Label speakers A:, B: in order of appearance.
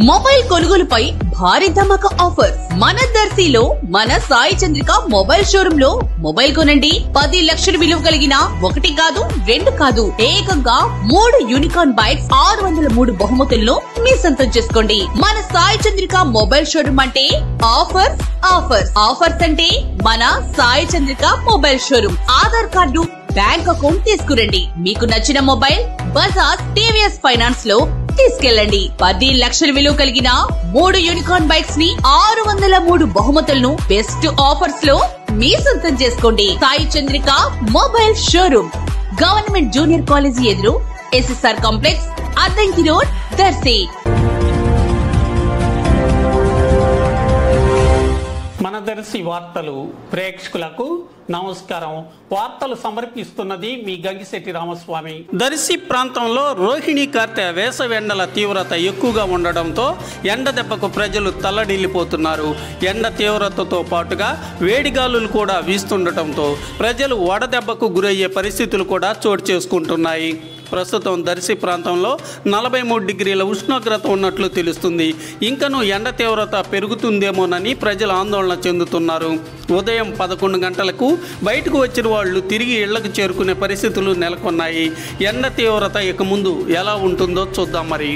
A: Mobile కొనుగోలుపై భారీ ధమాకా offer మన దర్శిలో మన సాయి చంద్రిక మొబైల్ షోరూమ్ లో మొబైల్ కొనండి 10 లక్షల విలువ కలిగిన 1 కాదు 2 కాదు ఏకంగా 3 యూనికార్న్ బైక్స్ 603 బహుమతులను మీ సొంతం చేసుకోండి. మన సాయి చంద్రిక మొబైల్ షోరూమ్ అంటే ఆఫర్స్ ఆఫర్స్ ఆఫర్స్ అంటే మన Sai Chandrika mobile showroom. Aadhaar card bank account తీసుకురండి. మీకు నచ్చిన మొబైల్ బజాజ్ టీవీఎస్ ఫైనాన్స్ లో తీసుకెళ్ళండి. 10 లక్షల విలువ కలిగిన 3 యూనికార్న్ బైక్స్ ని 603 బహుమతులను బెస్ట్ ఆఫర్స్ లో మీ సొంతం చేసుకోండి. Sai Chandrika mobile showroom, government junior college ఎదురు, SSR complex, Addanki road, Darsi.
B: మన దర్శి వార్తలు ప్రేక్షకులకు నమస్కారం. వార్తలు సమర్పిస్తున్నది మీ గంగిశెట్టి రామస్వామి. దర్శి ప్రాంతంలో రోహిణి కార్తె వేసవి ఎండల తీవ్రత ఎక్కువగా ఉండడంతో ఎండ దెబ్బకు ప్రజలు తల్లడిల్లిపోతున్నారు. ఎండ తీవ్రతతో పాటుగా వేడిగాలులు కూడా వీస్తుండటంతో ప్రజలు వడదెబ్బకు గురయ్యే పరిస్థితులు కూడా చోటు చేసుకుంటున్నాయి. ప్రస్తుతం దర్శి ప్రాంతంలో 43 డిగ్రీల ఉష్ణోగ్రత ఉన్నట్లు తెలుస్తుంది. ఇంకనూ ఎండ తీవ్రత పెరుగుతుందేమోనని ప్రజలు ఆందోళన చెందుతున్నారు. ఉదయం 11 గంటలకు బయటకు వచ్చిన వాళ్ళు తిరిగి ఇళ్లకు చేరుకునే పరిస్థితులు నెలకొన్నాయి. ఎండ తీవ్రత ఇక ముందు ఎలా ఉంటుందో చూద్దాం మరి.